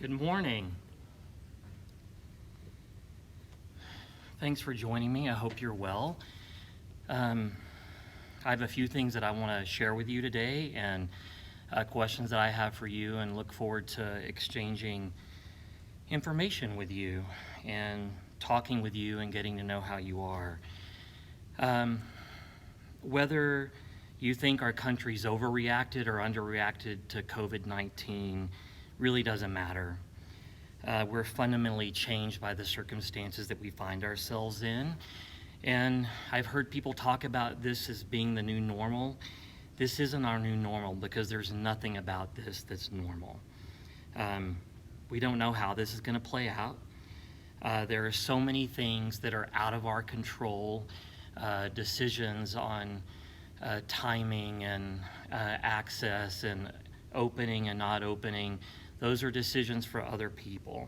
Good morning. Thanks for joining me. I hope you're well. I have a few things that I want to share with you today and questions that I have for you, and look forward to exchanging information with you and talking with you and getting to know how you are. Whether you think our country's overreacted or underreacted to COVID-19 really doesn't matter. We're fundamentally changed by the circumstances that we find ourselves in. And I've heard people talk about this as being the new normal. This isn't our new normal, because there's nothing about this that's normal. We don't know how this is going to play out. There are so many things that are out of our control, decisions on timing and access and opening and not opening. Those are decisions for other people.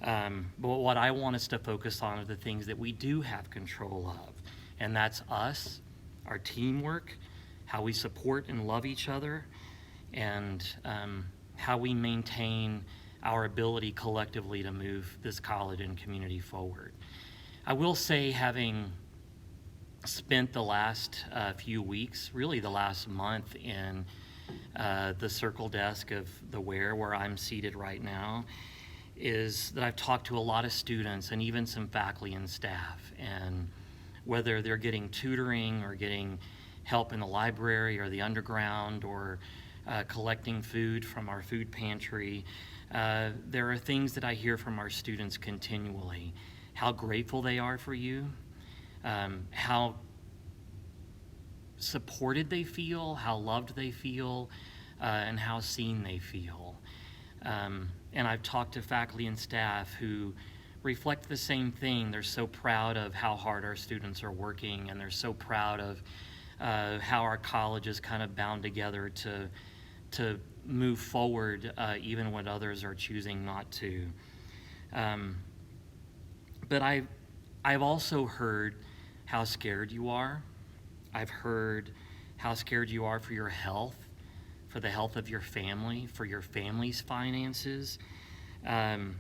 But what I want us to focus on are the things that we do have control of. And that's us, our teamwork, how we support and love each other, and how we maintain our ability collectively to move this college and community forward. I will say, having spent the last few weeks, really the last month, in the circle desk of the where I'm seated right now, is that I've talked to a lot of students and even some faculty and staff, and whether they're getting tutoring or getting help in the library or the underground or collecting food from our food pantry, there are things that I hear from our students continually: how grateful they are for you, how supported they feel, how loved they feel, and how seen they feel. And I've talked to faculty and staff who reflect the same thing. They're so proud of how hard our students are working, and they're so proud of how our college is kind of bound together to move forward, even when others are choosing not to. But I've also heard how scared you are. I've heard how scared you are for your health, for the health of your family, for your family's finances. And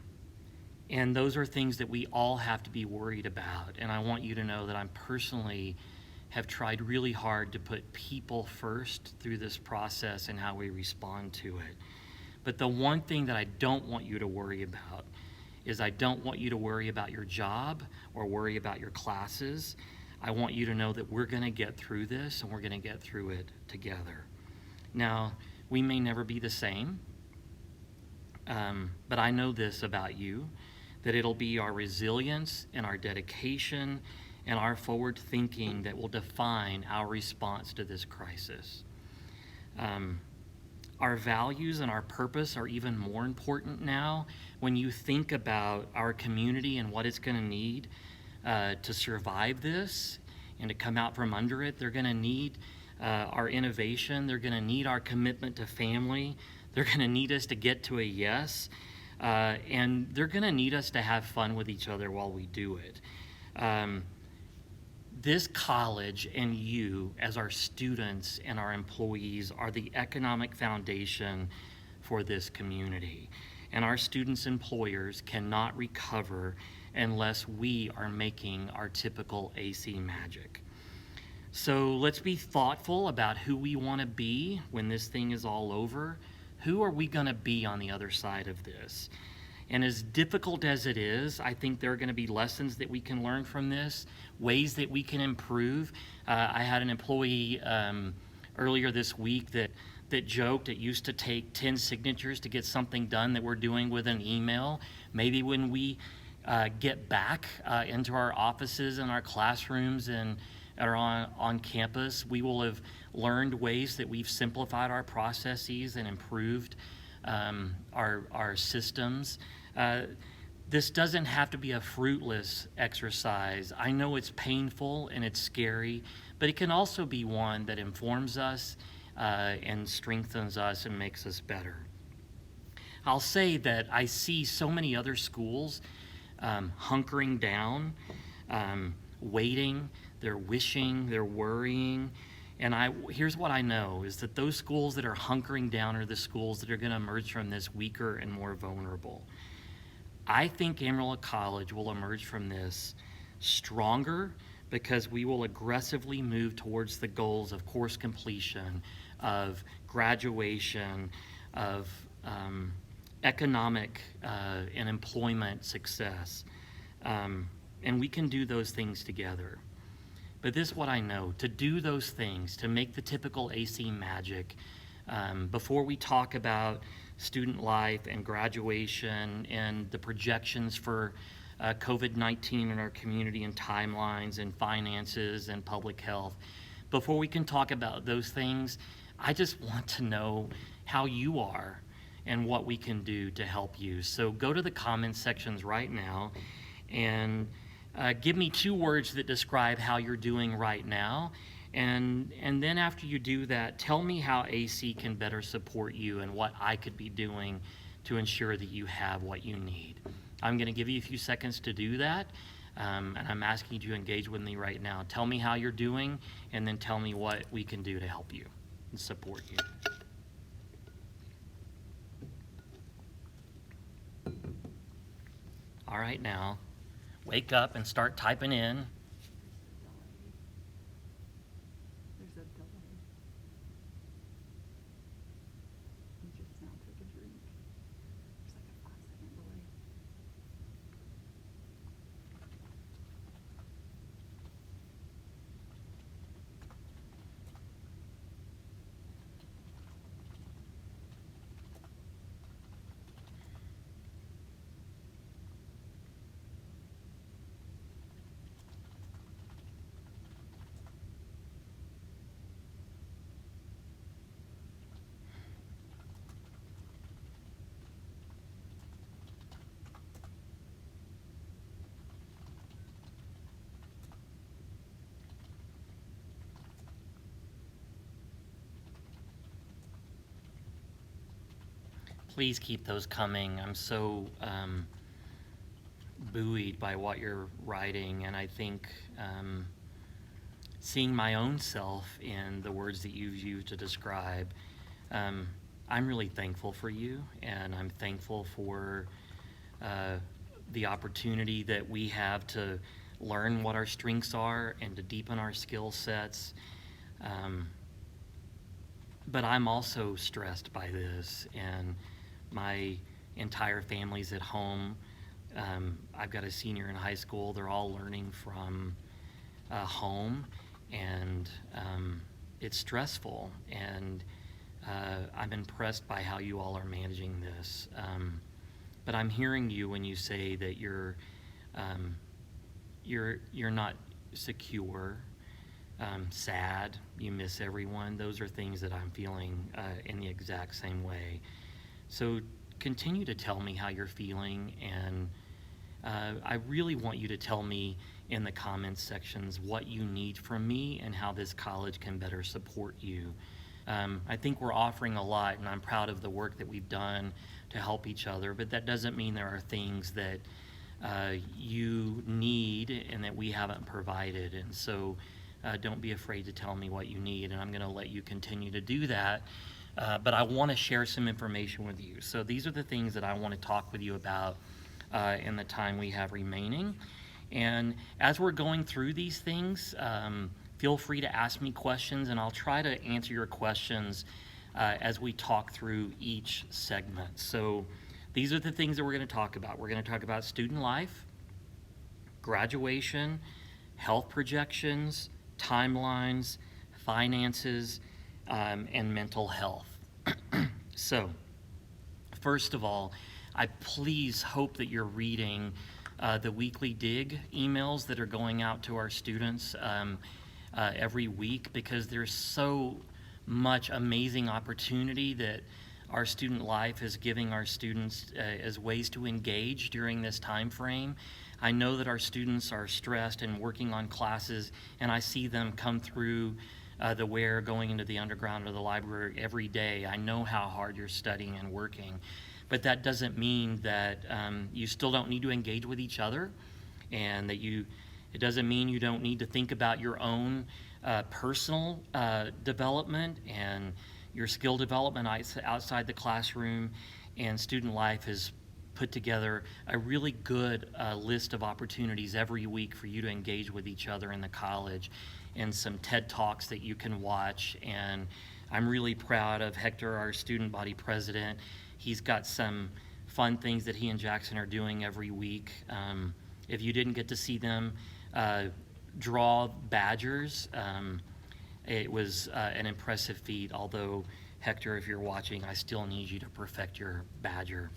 those are things that we all have to be worried about. And I want you to know that I personally have tried really hard to put people first through this process and how we respond to it. But the one thing that I don't want you to worry about is, I don't want you to worry about your job or worry about your classes. I want you to know that we're going to get through this, and we're going to get through it together. Now, we may never be the same, but I know this about you, that it'll be our resilience and our dedication and our forward thinking that will define our response to this crisis. Our values and our purpose are even more important now when you think about our community and what it's going to need to survive this and to come out from under it. They're going to need our innovation. They're going to need our commitment to family. They're going to need us to get to a yes. And they're going to need us to have fun with each other while we do it. This college and you, as our students and our employees, are the economic foundation for this community. And our students' employers cannot recover unless we are making our typical AC magic. So let's be thoughtful about who we want to be when this thing is all over. Who are we going to be on the other side of this? And as difficult as it is, I think there are going to be lessons that we can learn from this, ways that we can improve. I had an employee earlier this week that joked it used to take 10 signatures to get something done that we're doing with an email. Maybe when we get back into our offices and our classrooms and are on campus, we will have learned ways that we've simplified our processes and improved our systems. This doesn't have to be a fruitless exercise. I know it's painful and it's scary, but it can also be one that informs us and strengthens us and makes us better. I'll say that I see so many other schools hunkering down, waiting, they're wishing, they're worrying, And here's what I know is that those schools that are hunkering down are the schools that are going to emerge from this weaker and more vulnerable. I think Amarillo College will emerge from this stronger because we will aggressively move towards the goals of course completion, of graduation, of economic and employment success. And we can do those things together. But this is what I know, to do those things, to make the typical AC magic, before we talk about student life and graduation and the projections for COVID-19 in our community and timelines and finances and public health, before we can talk about those things, I just want to know how you are and what we can do to help you. So go to the comments sections right now and give me 2 words that describe how you're doing right now. And then after you do that, tell me how AC can better support you and what I could be doing to ensure that you have what you need. I'm going to give you a few seconds to do that, and I'm asking you to engage with me right now. Tell me how you're doing, and then tell me what we can do to help you and support you. All right, now, wake up and start typing in. There's a delay. You just now took a drink. There's like a 5-second delay. Please keep those coming. I'm so buoyed by what you're writing, and I think seeing my own self in the words that you've used to describe, I'm really thankful for you, and I'm thankful for the opportunity that we have to learn what our strengths are and to deepen our skill sets. But I'm also stressed by this, and my entire family's at home. I've got a senior in high school. They're all learning from home, and it's stressful. And I'm impressed by how you all are managing this. But I'm hearing you when you say that you're not secure, sad, you miss everyone. Those are things that I'm feeling in the exact same way. So continue to tell me how you're feeling, and I really want you to tell me in the comments sections what you need from me and how this college can better support you. I think we're offering a lot, and I'm proud of the work that we've done to help each other, but that doesn't mean there are things that you need and that we haven't provided. And so don't be afraid to tell me what you need, and I'm going to let you continue to do that. But I want to share some information with you. So these are the things that I want to talk with you about in the time we have remaining. And as we're going through these things, feel free to ask me questions, and I'll try to answer your questions as we talk through each segment. So these are the things that we're going to talk about. We're going to talk about student life, graduation, health projections, timelines, finances, and mental health. So, first of all, I please hope that you're reading the weekly dig emails that are going out to our students every week, because there's so much amazing opportunity that our student life is giving our students as ways to engage during this time frame. I know that our students are stressed and working on classes, and I see them come through the Ware going into the underground or the library every day. I know how hard you're studying and working, but that doesn't mean that you still don't need to engage with each other, and that it doesn't mean you don't need to think about your own personal development and your skill development outside the classroom, and Student Life has put together a really good list of opportunities every week for you to engage with each other in the college, and some TED Talks that you can watch. And I'm really proud of Hector, our student body president. He's got some fun things that he and Jackson are doing every week. If you didn't get to see them draw badgers, it was an impressive feat, although Hector, if you're watching, I still need you to perfect your badger.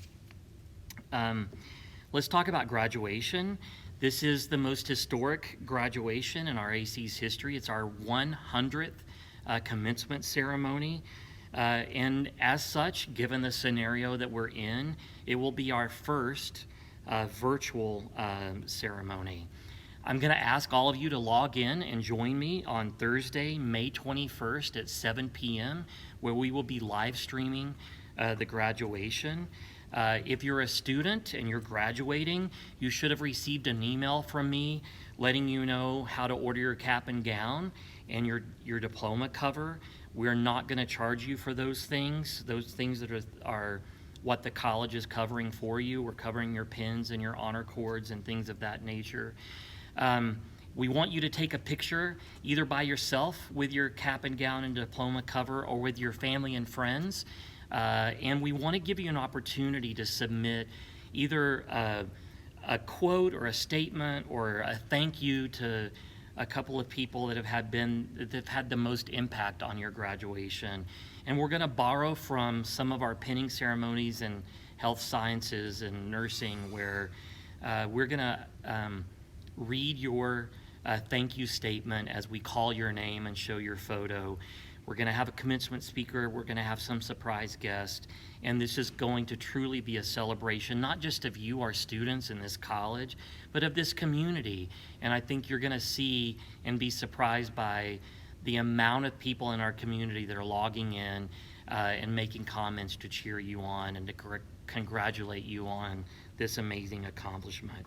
Let's talk about graduation. This is the most historic graduation in our AC's history. It's our 100th commencement ceremony. And as such, given the scenario that we're in, it will be our first virtual ceremony. I'm going to ask all of you to log in and join me on Thursday, May 21st at 7 p.m., where we will be live streaming the graduation. If you're a student and you're graduating, you should have received an email from me letting you know how to order your cap and gown and your diploma cover. We're not going to charge you for those things that are what the college is covering for you. We're covering your pins and your honor cords and things of that nature. We want you to take a picture either by yourself with your cap and gown and diploma cover, or with your family and friends. And we want to give you an opportunity to submit either a quote or a statement or a thank you to a couple of people that have had the most impact on your graduation. And we're going to borrow from some of our pinning ceremonies in health sciences and nursing, where we're going to read your thank you statement as we call your name and show your photo. We're going to have a commencement speaker. We're going to have some surprise guest. And this is going to truly be a celebration, not just of you, our students in this college, but of this community. And I think you're going to see and be surprised by the amount of people in our community that are logging in and making comments to cheer you on and to congratulate you on this amazing accomplishment.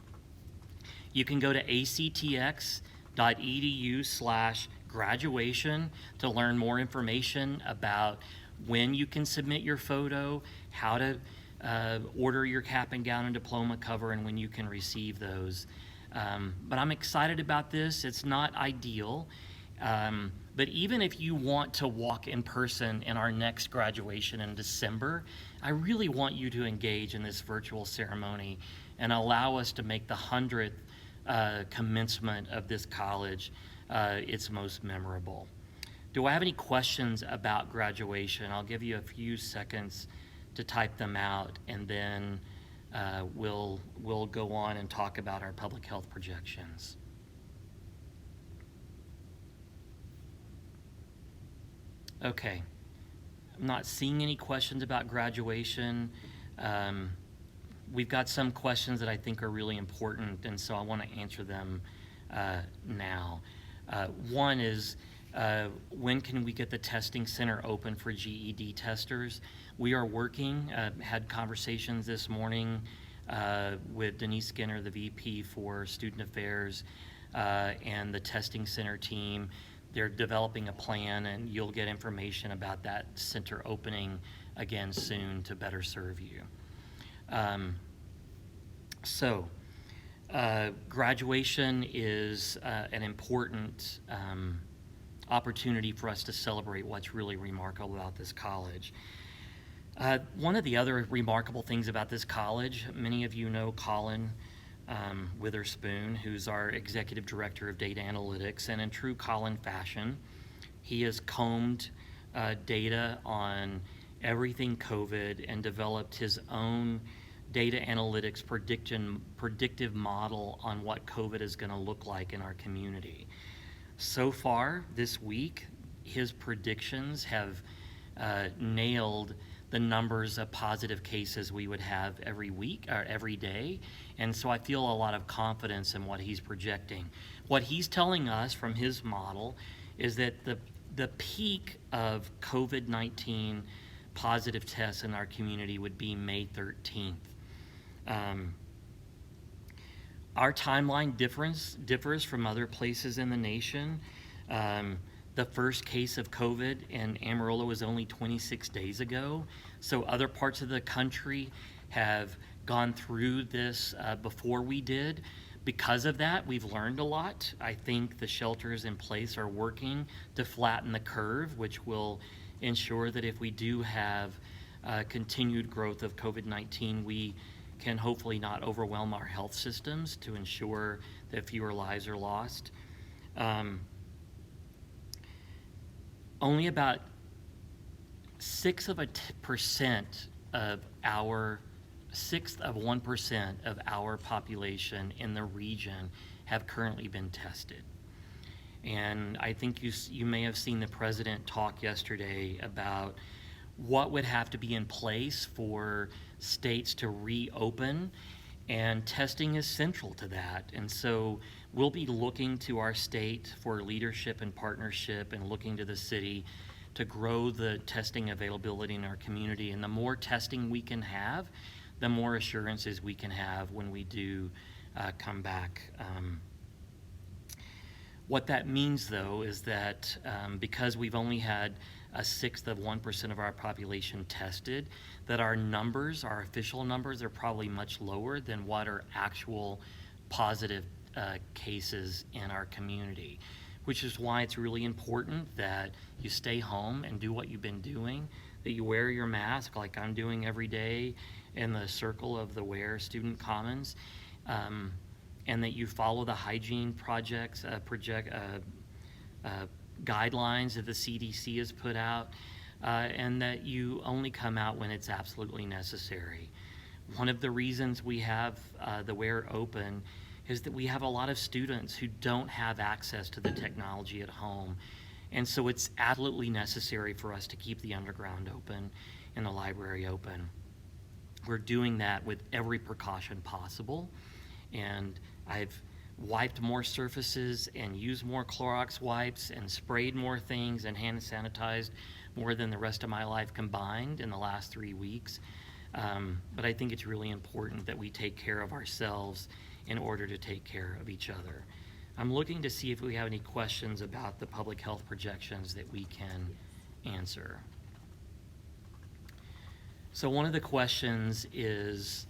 You can go to actx.edu/graduation to learn more information about when you can submit your photo, how to order your cap and gown and diploma cover, and when you can receive those. But I'm excited about this. It's not ideal. But even if you want to walk in person in our next graduation in December, I really want you to engage in this virtual ceremony and allow us to make the 100th commencement of this college its most memorable. Do I have any questions about graduation? I'll give you a few seconds to type them out, and then we'll go on and talk about our public health projections. Okay, I'm not seeing any questions about graduation. We've got some questions that I think are really important, and so I want to answer them now. One is, when can we get the testing center open for GED testers? We are working, had conversations this morning with Denise Skinner, the VP for Student Affairs, and the testing center team. They're developing a plan, and you'll get information about that center opening again soon to better serve you. Graduation is an important opportunity for us to celebrate what's really remarkable about this college. One of the other remarkable things about this college, many of you know Colin Witherspoon, who's our Executive Director of Data Analytics, and in true Colin fashion, he has combed data on everything COVID and developed his own data analytics predictive model on what COVID is going to look like in our community. So far this week, his predictions have nailed the numbers of positive cases we would have every week or every day. And so I feel a lot of confidence in what he's projecting. What he's telling us from his model is that the peak of COVID-19 positive tests in our community would be May 13th. Our timeline differs from other places in the nation. The first case of COVID in Amarillo was only 26 days ago. So other parts of the country have gone through this before we did. Because of that, we've learned a lot. I think the shelters in place are working to flatten the curve, which will ensure that if we do have continued growth of COVID-19, we can hopefully not overwhelm our health systems to ensure that fewer lives are lost. Only about 1% of our population in the region have currently been tested. And I think you may have seen the president talk yesterday about what would have to be in place for states to reopen, and testing is central to that. And so we'll be looking to our state for leadership and partnership, and looking to the city to grow the testing availability in our community. And the more testing we can have, the more assurances we can have when we do come back. What that means, though, is that because we've only had 1/6 of our population tested, that our numbers, our official numbers, are probably much lower than what are actual positive cases in our community, which is why it's really important that you stay home and do what you've been doing, that you wear your mask like I'm doing every day in the circle of the Ware Student Commons, and that you follow the hygiene guidelines that the CDC has put out, and that you only come out when it's absolutely necessary. One of the reasons we have the Ware open is that we have a lot of students who don't have access to the technology at home. And so it's absolutely necessary for us to keep the underground open and the library open. We're doing that with every precaution possible. And I've wiped more surfaces and used more Clorox wipes and sprayed more things and hand sanitized more than the rest of my life combined in the last 3 weeks. But I think it's really important that we take care of ourselves in order to take care of each other. I'm looking to see if we have any questions about the public health projections that we can answer. So one of the questions is,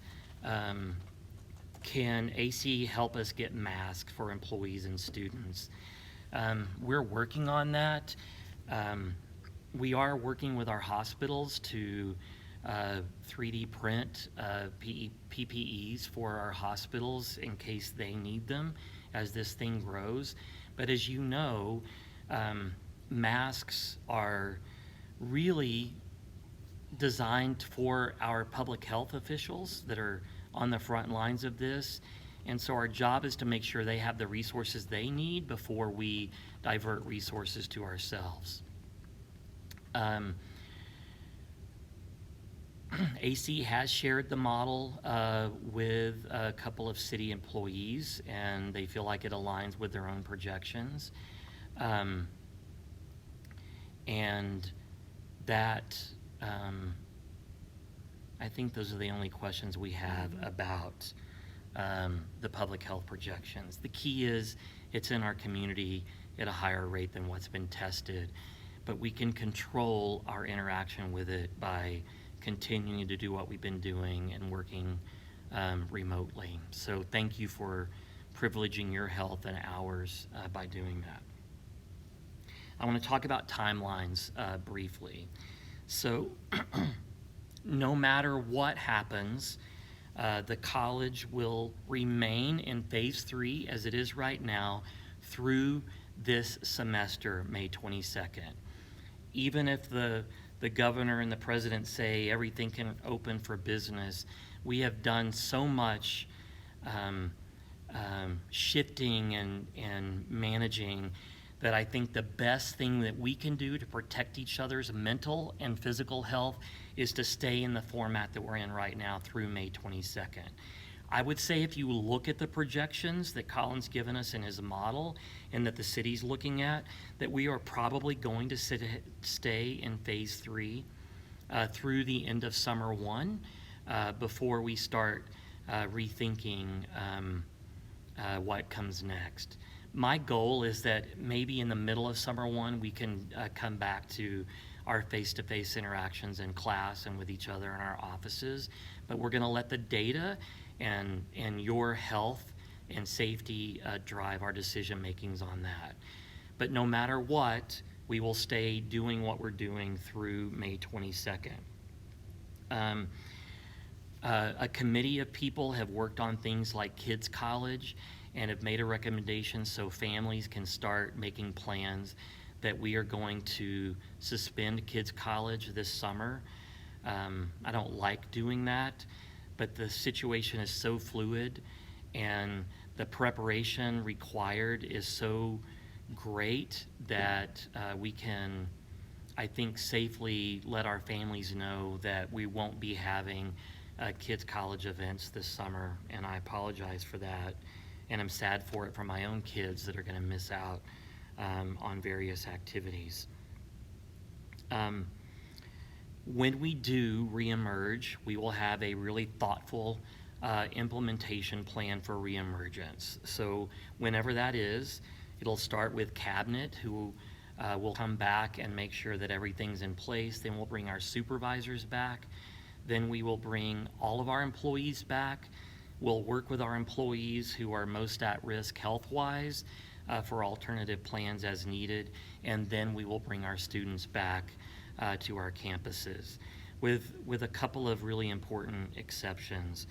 can AC help us get masks for employees and students? We're working on that. We are working with our hospitals to 3D print PPEs for our hospitals in case they need them as this thing grows. But as you know, masks are really designed for our public health officials that are on the front lines of this. And so our job is to make sure they have the resources they need before we divert resources to ourselves. AC has shared the model with a couple of city employees, and they feel like it aligns with their own projections. And that, I think those are the only questions we have about the public health projections. The key is it's in our community at a higher rate than what's been tested, but we can control our interaction with it by continuing to do what we've been doing and working remotely. So thank you for privileging your health and ours by doing that. I want to talk about timelines briefly. So no matter what happens, the college will remain in phase 3 as it is right now through this semester, May 22nd. Even if the governor and the president say everything can open for business, we have done so much shifting and managing that I think the best thing that we can do to protect each other's mental and physical health is to stay in the format that we're in right now through May 22nd. I would say if you look at the projections that Colin's given us in his model and that the city's looking at, that we are probably going to stay in phase 3 through the end of summer 1 before we start rethinking what comes next. My goal is that maybe in the middle of summer one, we can come back to our face-to-face interactions in class and with each other in our offices. But we're going to let the data and your health and safety drive our decision makings on that. But no matter what, we will stay doing what we're doing through May 22nd. A committee of people have worked on things like Kids College and have made a recommendation so families can start making plans that we are going to suspend Kids College this summer. I don't like doing that, but the situation is so fluid and the preparation required is so great that we can, I think, safely let our families know that we won't be having kids' college events this summer, and I apologize for that, and I'm sad for it for my own kids that are going to miss out on various activities. When we do reemerge, we will have a really thoughtful implementation plan for reemergence. So whenever that is, it'll start with Cabinet, who will come back and make sure that everything's in place. Then we'll bring our supervisors back. Then we will bring all of our employees back. We'll work with our employees who are most at risk health-wise for alternative plans as needed. And then we will bring our students back to our campuses with a couple of really important exceptions.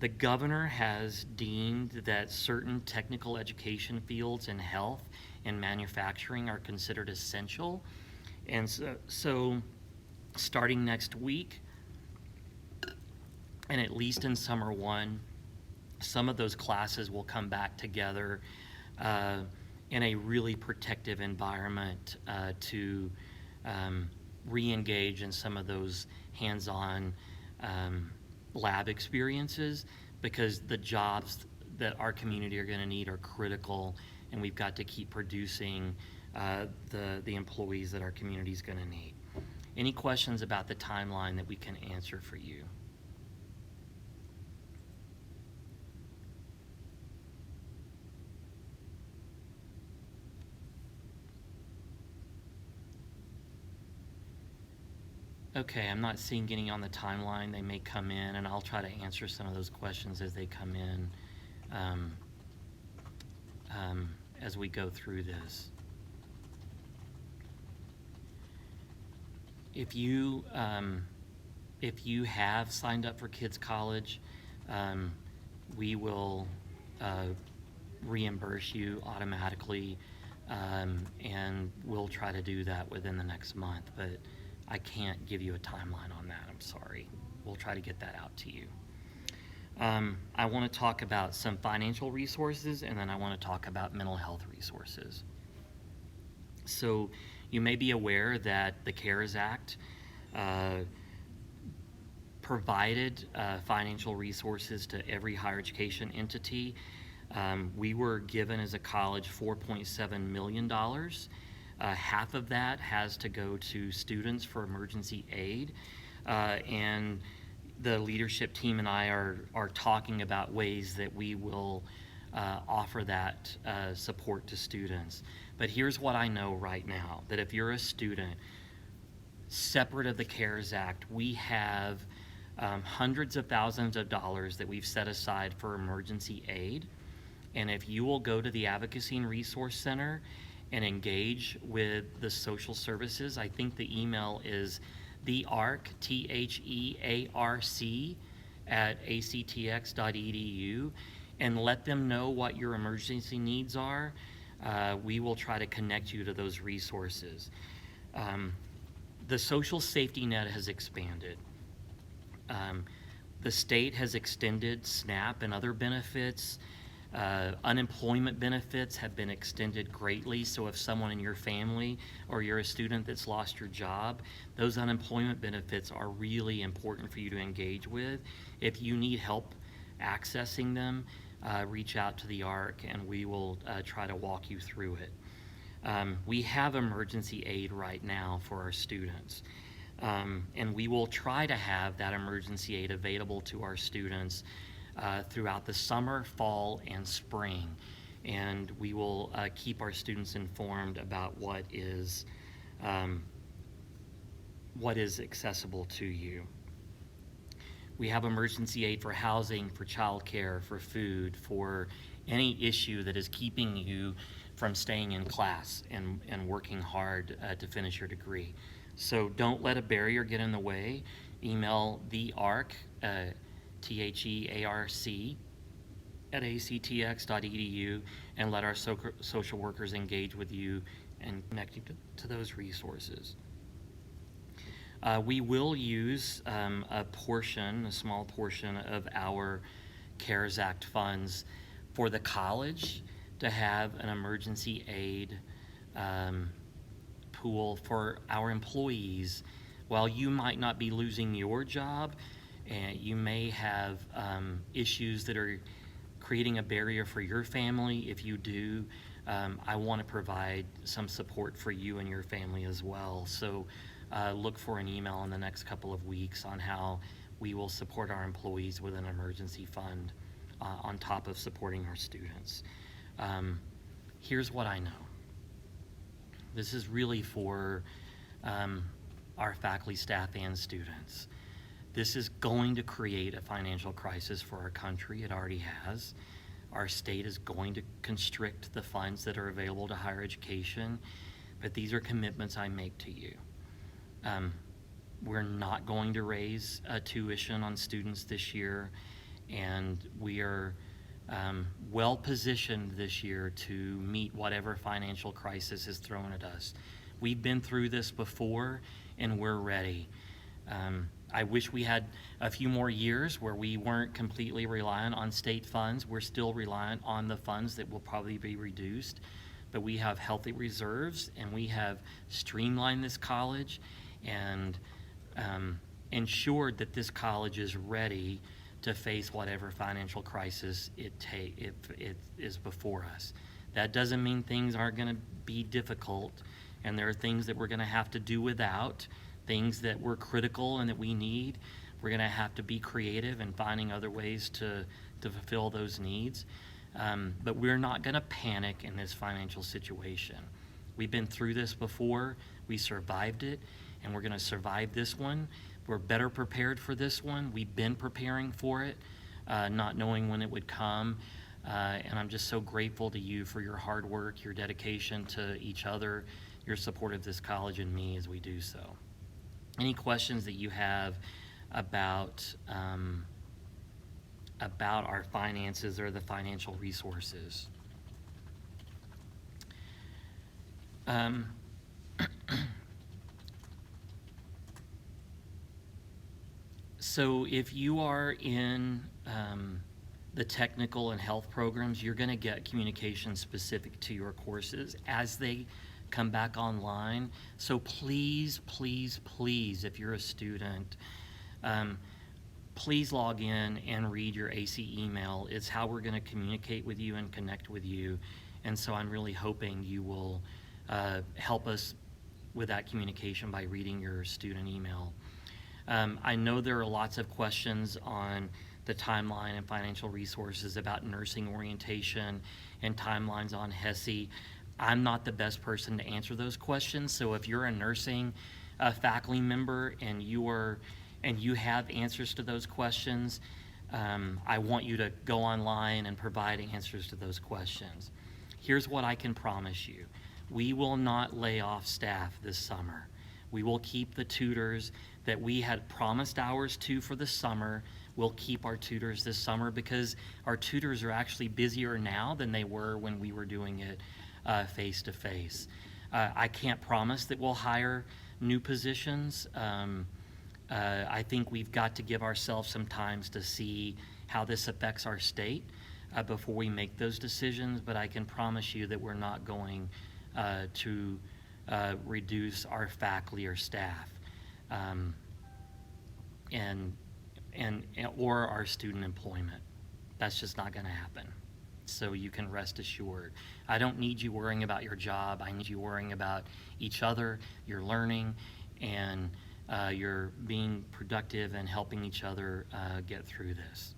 The governor has deemed that certain technical education fields in health and manufacturing are considered essential. And so starting next week, and at least in summer one, some of those classes will come back together in a really protective environment to re-engage in some of those hands-on lab experiences, because the jobs that our community are going to need are critical, and we've got to keep producing the employees that our community is going to need. Any questions about the timeline that we can answer for you? Okay, I'm not seeing any on the timeline. They may come in, and I'll try to answer some of those questions as they come in as we go through this. If you have signed up for Kids College, we will reimburse you automatically, and we'll try to do that within the next month. But I can't give you a timeline on that. I'm sorry. We'll try to get that out to you. I want to talk about some financial resources, and then I want to talk about mental health resources. So you may be aware that the CARES Act provided financial resources to every higher education entity. We were given as a college $4.7 million. Half of that has to go to students for emergency aid, and the leadership team and I are talking about ways that we will offer that support to students. But here's what I know right now, that if you're a student, separate of the CARES Act, we have hundreds of thousands of dollars that we've set aside for emergency aid. And if you will go to the Advocacy and Resource Center and engage with the social services, I think the email is thearc, THEARC, @actx.edu, and let them know what your emergency needs are. We will try to connect you to those resources. The social safety net has expanded. The state has extended SNAP and other benefits. Unemployment benefits have been extended greatly, so if someone in your family or you're a student that's lost your job, those unemployment benefits are really important for you to engage with. If you need help accessing them, reach out to the ARC and we will try to walk you through it. We have emergency aid right now for our students, and we will try to have that emergency aid available to our students throughout the summer, fall, and spring. and we will keep our students informed about what is accessible to you. We have emergency aid for housing, for childcare, for food, for any issue that is keeping you from staying in class and working hard to finish your degree. So don't let a barrier get in the way. Email thearc, THEARC, at actx.edu, and let our social workers engage with you and connect you to those resources. We will use a small portion of our CARES Act funds for the college to have an emergency aid pool for our employees. While you might not be losing your job, and you may have issues that are creating a barrier for your family, if you do, I want to provide some support for you and your family as well. So look for an email in the next couple of weeks on how we will support our employees with an emergency fund on top of supporting our students. Here's what I know. This is really for our faculty, staff, and students. This is going to create a financial crisis for our country. It already has. Our state is going to constrict the funds that are available to higher education, but these are commitments I make to you. We're not going to raise tuition on students this year, and we are well positioned this year to meet whatever financial crisis is thrown at us. We've been through this before, and we're ready. I wish we had a few more years where we weren't completely reliant on state funds. We're still reliant on the funds that will probably be reduced, but we have healthy reserves, and we have streamlined this college and ensured that this college is ready to face whatever financial crisis it is before us. That doesn't mean things aren't going to be difficult, and there are things that we're going to have to do without, things that were critical and that we need. We're going to have to be creative in finding other ways to fulfill those needs. But we're not going to panic in this financial situation. We've been through this before. We survived it, and we're going to survive this one. We're better prepared for this one. We've been preparing for it, not knowing when it would come. And I'm just so grateful to you for your hard work, your dedication to each other, your support of this college and me as we do so. Any questions that you have about our finances or the financial resources? So if you are in the technical and health programs, you're going to get communication specific to your courses as they come back online. So please, please, please, if you're a student, please log in and read your AC email. It's how we're going to communicate with you and connect with you. And so I'm really hoping you will help us with that communication by reading your student email. I know there are lots of questions on the timeline and financial resources about nursing orientation and timelines on HESI. I'm not the best person to answer those questions, so if you're a nursing faculty member and you have answers to those questions, I want you to go online and provide answers to those questions. Here's what I can promise you. We will not lay off staff this summer. We will keep the tutors that we had promised hours to for the summer. We'll keep our tutors this summer because our tutors are actually busier now than they were when we were doing it face-to-face. I can't promise that we'll hire new positions. I think we've got to give ourselves some time to see how this affects our state before we make those decisions, but I can promise you that we're not going to reduce our faculty or staff or our student employment. That's just not going to happen. So you can rest assured. I don't need you worrying about your job. I need you worrying about each other, your learning, and you're being productive and helping each other get through this.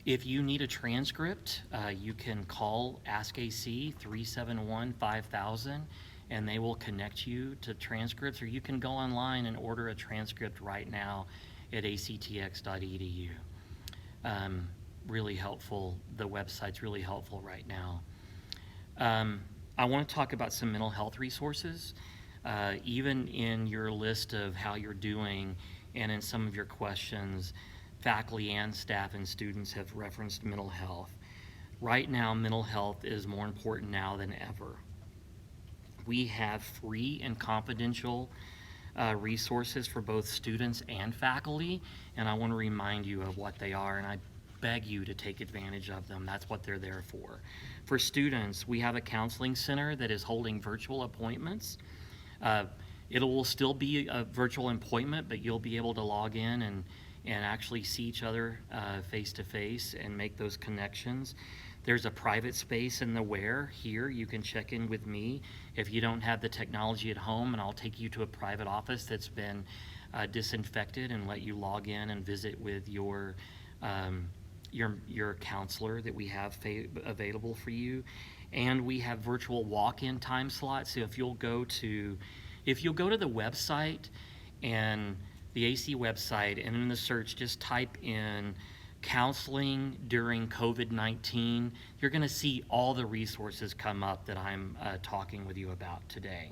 If you need a transcript, you can call Ask AC 371-5000, and they will connect you to transcripts, or you can go online and order a transcript right now at actx.edu. Really helpful. The website's really helpful right now. I want to talk about some mental health resources. Even in your list of how you're doing and in some of your questions, faculty and staff and students have referenced mental health. Right now, mental health is more important now than ever. We have free and confidential resources for both students and faculty, and I want to remind you of what they are, and I beg you to take advantage of them. That's what they're there for. For students, we have a counseling center that is holding virtual appointments. It will still be a virtual appointment, but you'll be able to log in and actually see each other face to face and make those connections. There's a private space in the Ware here. You can check in with me if you don't have the technology at home, and I'll take you to a private office that's been disinfected and let you log in and visit with your counselor that we have available for you. And we have virtual walk-in time slots. So if you'll go to the website, and the AC website, and in the search just type in counseling during COVID-19, you're going to see all the resources come up that I'm talking with you about today.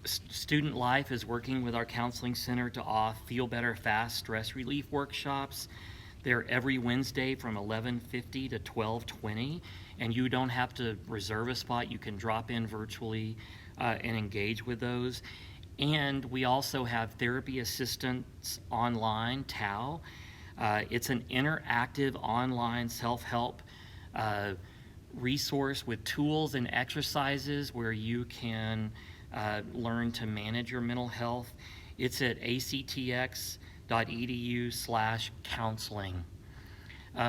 Student Life is working with our counseling center to offer Feel Better Fast stress relief workshops. They're every Wednesday from 11:50 to 12:20, and you don't have to reserve a spot. You can drop in virtually and engage with those. And we also have Therapy Assistance Online, TAO. It's an interactive online self-help resource with tools and exercises where you can learn to manage your mental health. It's at actx.edu/counseling.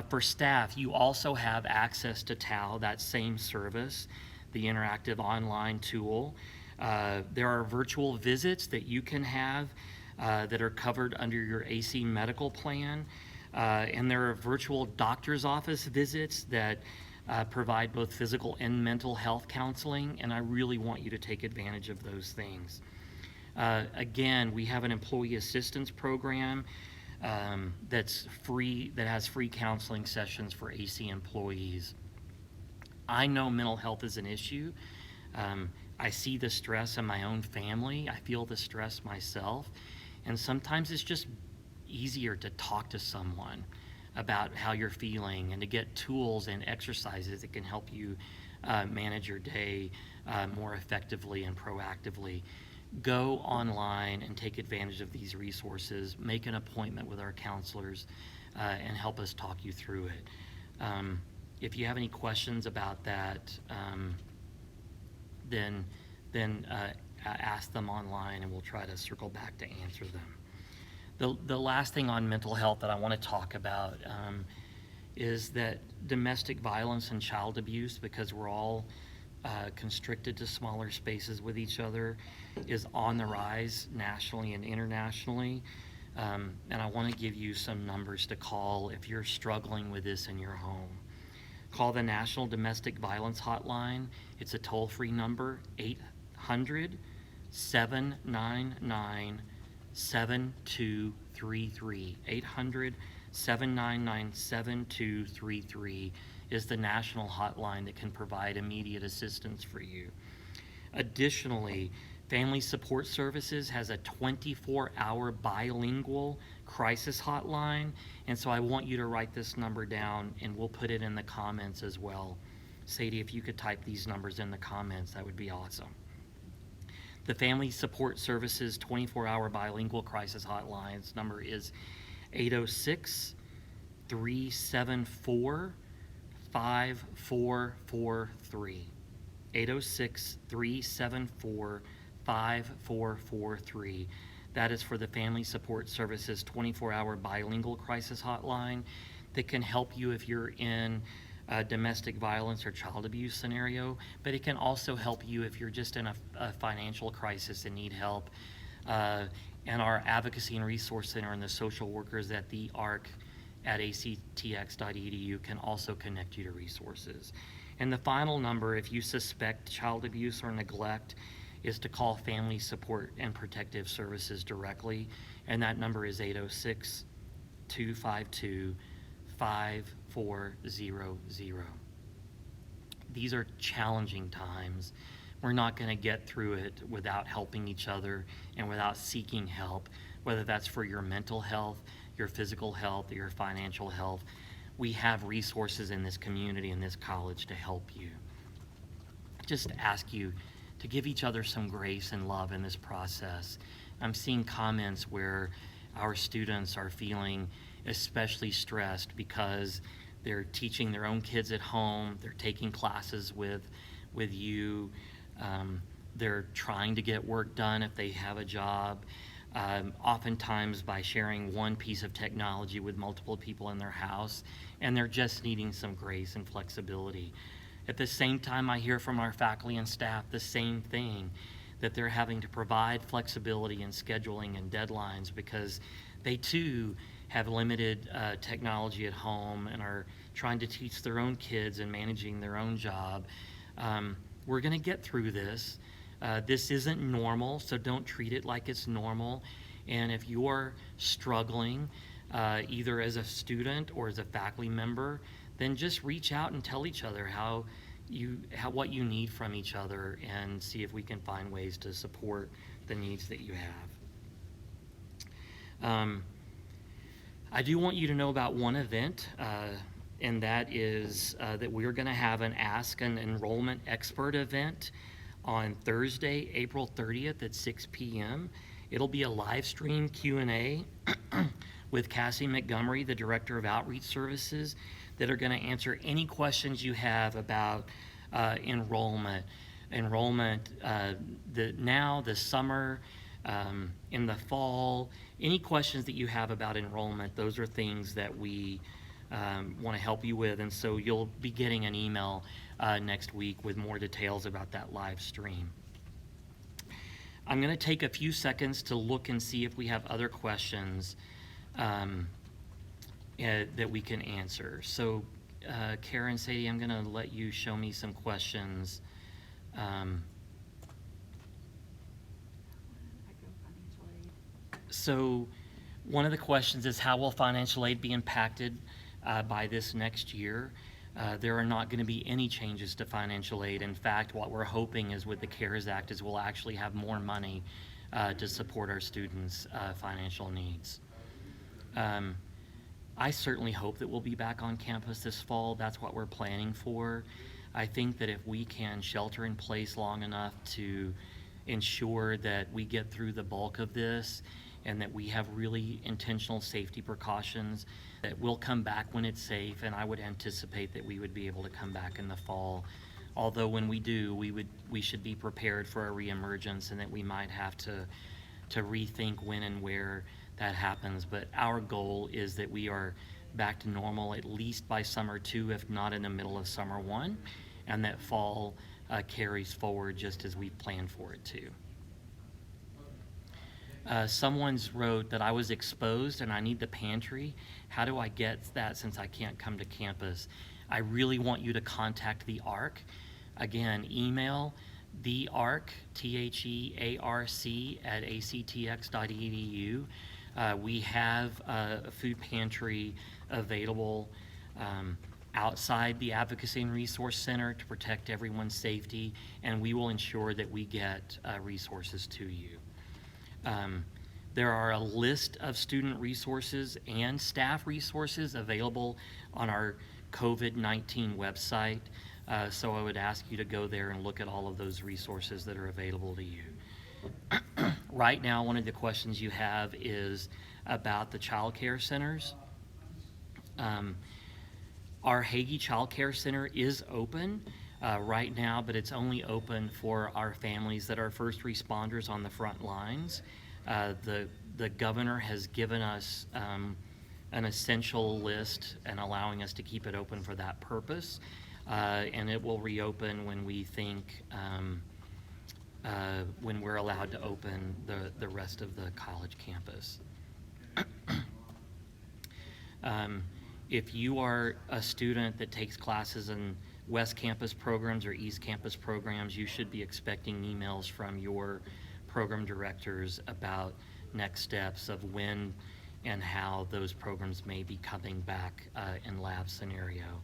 For staff, you also have access to TAO, that same service, the interactive online tool. There are virtual visits that you can have that are covered under your AC medical plan. And there are virtual doctor's office visits that provide both physical and mental health counseling, and I really want you to take advantage of those things. Again, we have an employee assistance program that's free, that has free counseling sessions for AC employees. I know mental health is an issue. I see the stress in my own family. I feel the stress myself. And sometimes it's just easier to talk to someone about how you're feeling and to get tools and exercises that can help you manage your day more effectively and proactively. Go online and take advantage of these resources. Make an appointment with our counselors and help us talk you through it. If you have any questions about that, then ask them online, and we'll try to circle back to answer them. The last thing on mental health that I want to talk about is that domestic violence and child abuse, because we're all constricted to smaller spaces with each other, is on the rise nationally and internationally. And I want to give you some numbers to call if you're struggling with this in your home. Call the National Domestic Violence Hotline. It's a toll-free number, 800-799-7233. 800-799-7233 is the national hotline that can provide immediate assistance for you. Additionally, Family Support Services has a 24-hour bilingual crisis hotline, and so I want you to write this number down, and we'll put it in the comments as well. Sadie, if you could type these numbers in the comments, that would be awesome. The Family Support Services 24-hour bilingual crisis hotlines number is 806-374-5443. 806-374-5443. That is for the Family Support Services 24-hour bilingual crisis hotline that can help you if you're in a domestic violence or child abuse scenario, but it can also help you if you're just in a financial crisis and need help. And our Advocacy and Resource Center and the social workers at the ARC at actx.edu can also connect you to resources. And the final number, if you suspect child abuse or neglect, is to call Family Support and Protective Services directly, and that number is 806-252-5400. These are challenging times. We're not going to get through it without helping each other and without seeking help, whether that's for your mental health, your physical health, or your financial health. We have resources in this community, in this college, to help you. Just ask you to give each other some grace and love in this process. I'm seeing comments where our students are feeling especially stressed because they're teaching their own kids at home, they're taking classes with you, they're trying to get work done if they have a job. Oftentimes by sharing one piece of technology with multiple people in their house, and they're just needing some grace and flexibility. At the same time, I hear from our faculty and staff the same thing, that they're having to provide flexibility in scheduling and deadlines because they too have limited technology at home and are trying to teach their own kids and managing their own job. We're going to get through this. This isn't normal, so don't treat it like it's normal. And if you're struggling, either as a student or as a faculty member, then just reach out and tell each other what you need from each other, and see if we can find ways to support the needs that you have. I do want you to know about one event, and that is that we're going to have an Ask an Enrollment Expert event on Thursday, April 30th at 6 p.m. It'll be a live stream Q&A with Cassie Montgomery, the Director of Outreach Services, that are going to answer any questions you have about enrollment, this summer, in the fall. Any questions that you have about enrollment, those are things that we want to help you with, and so you'll be getting an email next week with more details about that live stream. I'm going to take a few seconds to look and see if we have other questions that we can answer. So Karen, Sadie, I'm going to let you show me some questions. So one of the questions is, how will financial aid be impacted by this next year? There are not going to be any changes to financial aid. In fact, what we're hoping is with the CARES Act is we'll actually have more money to support our students' financial needs. I certainly hope that we'll be back on campus this fall. That's what we're planning for. I think that if we can shelter in place long enough to ensure that we get through the bulk of this and that we have really intentional safety precautions, that we'll come back when it's safe, and I would anticipate that we would be able to come back in the fall. Although when we do, we should be prepared for a reemergence, and that we might have to rethink when and where that happens. But our goal is that we are back to normal at least by summer 2, if not in the middle of summer 1, and that fall carries forward just as we planned for it to. Someone's wrote that I was exposed and I need the pantry. How do I get that since I can't come to campus? I really want you to contact the ARC. Again, email thearc, THEARC, at actx.edu. We have a food pantry available outside the Advocacy and Resource Center to protect everyone's safety, and we will ensure that we get resources to you. There are a list of student resources and staff resources available on our COVID-19 website, so I would ask you to go there and look at all of those resources that are available to you. Right now, one of the questions you have is about the child care centers. Our Hagee Child Care Center is open right now, but it's only open for our families that are first responders on the front lines. The governor has given us an essential list and allowing us to keep it open for that purpose, and it will reopen when we think when we're allowed to open the rest of the college campus. If you are a student that takes classes in West Campus programs or East Campus programs, you should be expecting emails from your program directors about next steps of when and how those programs may be coming back in lab scenario.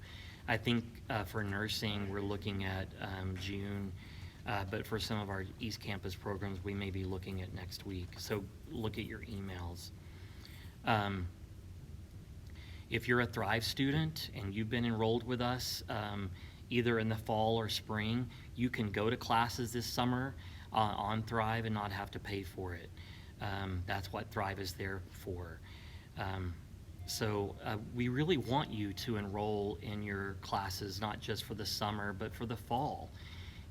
I think for nursing, we're looking at June, but for some of our East Campus programs, we may be looking at next week. So look at your emails. If you're a Thrive student and you've been enrolled with us, either in the fall or spring, you can go to classes this summer on Thrive and not have to pay for it. That's what Thrive is there for. So we really want you to enroll in your classes, not just for the summer, but for the fall.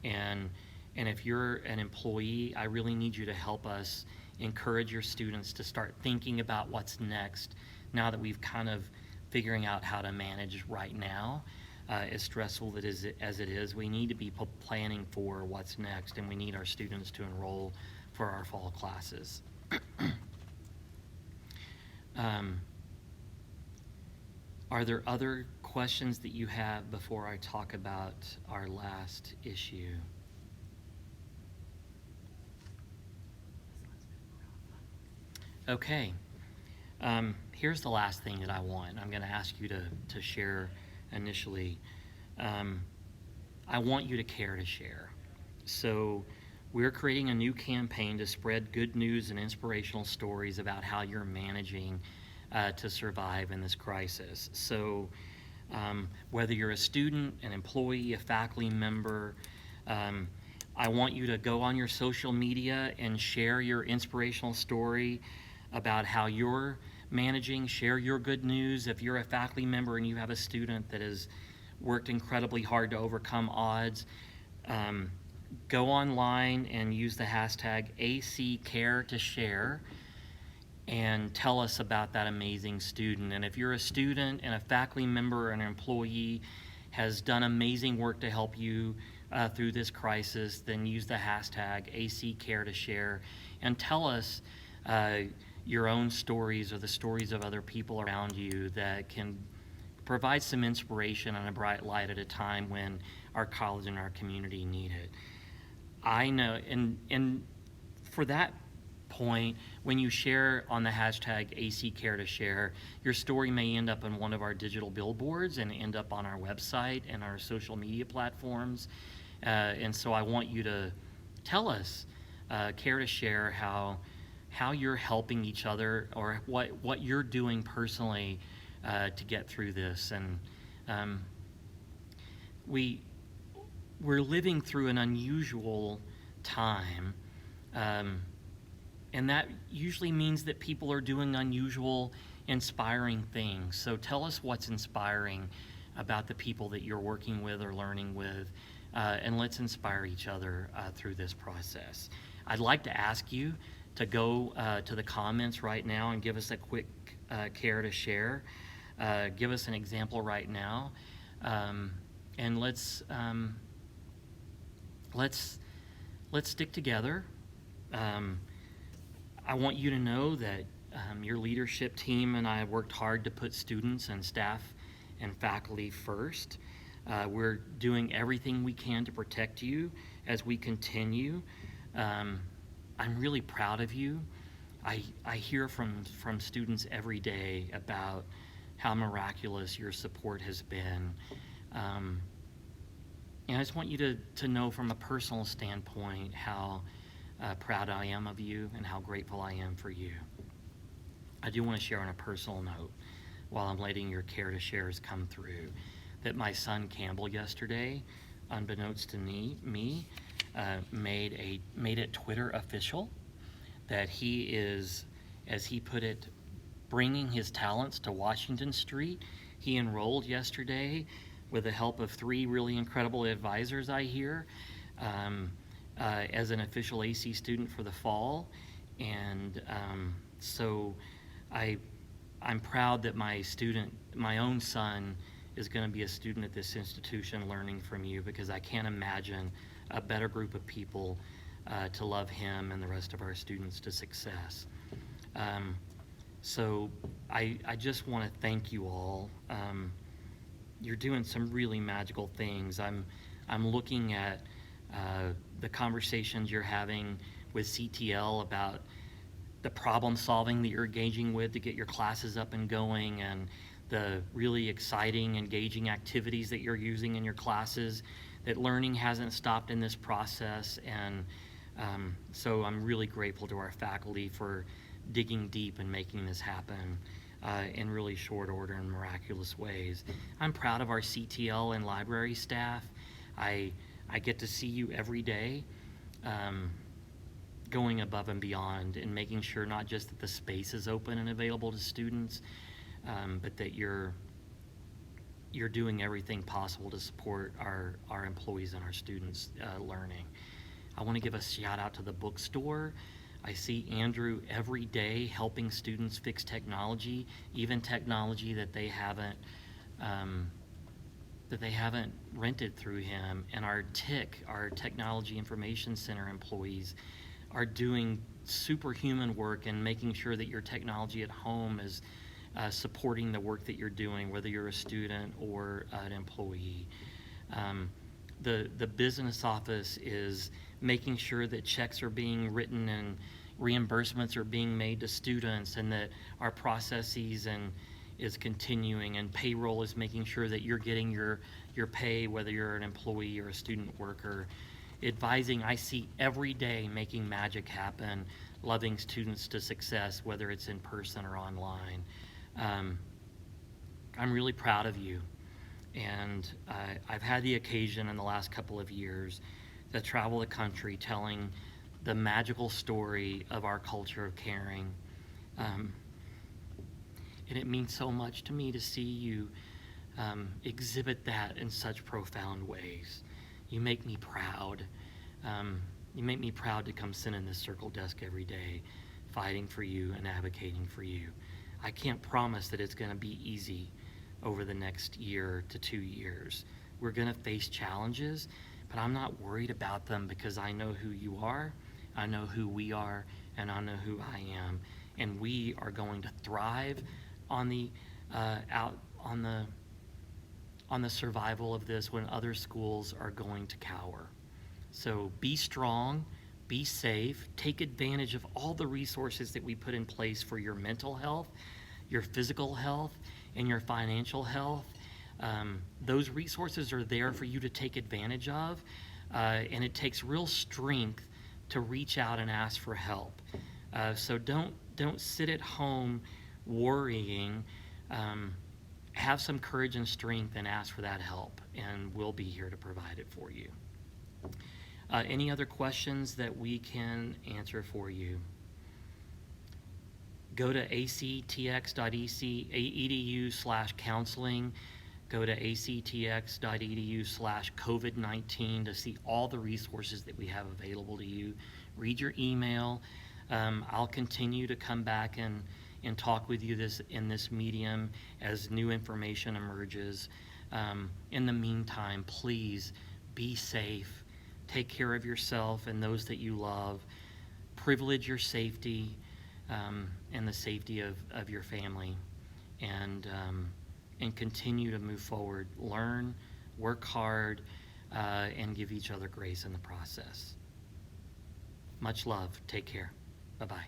And if you're an employee, I really need you to help us encourage your students to start thinking about what's next now that we've kind of figuring out how to manage right now. As stressful as it is, we need to be planning for what's next, and we need our students to enroll for our fall classes. Are there other questions that you have before I talk about our last issue? Okay. Here's the last thing that I want. I'm going to ask you to share initially. I want you to care to share. So we're creating a new campaign to spread good news and inspirational stories about how you're managing to survive in this crisis. So whether you're a student, an employee, a faculty member, I want you to go on your social media and share your inspirational story about how you're managing, share your good news. If you're a faculty member and you have a student that has worked incredibly hard to overcome odds, go online and use the hashtag ACCareToShare and tell us about that amazing student. And if you're a student and a faculty member or an employee has done amazing work to help you through this crisis, then use the hashtag ACCareToShare and tell us your own stories or the stories of other people around you that can provide some inspiration and a bright light at a time when our college and our community need it. I know, and for that point, when you share on the hashtag ACCareToShare, your story may end up on one of our digital billboards and end up on our website and our social media platforms. And so I want you to tell us, care to share how you're helping each other or what you're doing personally to get through this. And we're living through an unusual time, and that usually means that people are doing unusual, inspiring things. So tell us what's inspiring about the people that you're working with or learning with, and let's inspire each other through this process. I'd like to ask you to go to the comments right now and give us a quick care to share. Give us an example right now, and let's stick together. I want you to know that your leadership team and I have worked hard to put students and staff and faculty first. We're doing everything we can to protect you as we continue. I'm really proud of you. I hear from students every day about how miraculous your support has been. And I just want you to know from a personal standpoint how proud I am of you and how grateful I am for you. I do want to share on a personal note, while I'm letting your care to shares come through, that my son Campbell yesterday, unbeknownst to me, made it Twitter official that he is, as he put it, bringing his talents to Washington Street. He enrolled yesterday with the help of 3 really incredible advisors, I hear, as an official AC student for the fall. And so I'm proud that my own son is going to be a student at this institution learning from you, because I can't imagine a better group of people to love him and the rest of our students to success. So I just want to thank you all. You're doing some really magical things. I'm looking at the conversations you're having with CTL about the problem solving that you're engaging with to get your classes up and going, and the really exciting, engaging activities that you're using in your classes, that learning hasn't stopped in this process. And so I'm really grateful to our faculty for digging deep and making this happen in really short order and miraculous ways. I'm proud of our CTL and library staff. I get to see you every day, going above and beyond and making sure not just that the space is open and available to students, but that you're doing everything possible to support our employees and our students' learning. I want to give a shout out to the bookstore. I see Andrew every day helping students fix technology, even technology that they haven't rented through him. And our TIC, our Technology Information Center employees, are doing superhuman work and making sure that your technology at home is supporting the work that you're doing, whether you're a student or an employee. The business office is making sure that checks are being written and reimbursements are being made to students, and that our processes is continuing, and payroll is making sure that you're getting your pay, whether you're an employee or a student worker. Advising, I see every day making magic happen, loving students to success, whether it's in person or online. I'm really proud of you. And I've had the occasion in the last couple of years to travel the country telling the magical story of our culture of caring. And it means so much to me to see you exhibit that in such profound ways. You make me proud. You make me proud to come sit in this circle desk every day, fighting for you and advocating for you. I can't promise that it's going to be easy over the next year to 2 years. We're going to face challenges, but I'm not worried about them because I know who you are, I know who we are, and I know who I am. And we are going to thrive on the survival of this when other schools are going to cower. So be strong, be safe, take advantage of all the resources that we put in place for your mental health, your physical health, and your financial health. Those resources are there for you to take advantage of, and it takes real strength to reach out and ask for help. So don't sit at home worrying. Have some courage and strength and ask for that help, and we'll be here to provide it for you. Any other questions that we can answer for you? Go to actx.edu/counseling. Go to actx.edu/COVID-19 to see all the resources that we have available to you. Read your email. I'll continue to come back and talk with you in this medium as new information emerges. In the meantime, please be safe. Take care of yourself and those that you love. Privilege your safety and the safety of your family, and continue to move forward. Learn, work hard, and give each other grace in the process. Much love. Take care. Bye-bye.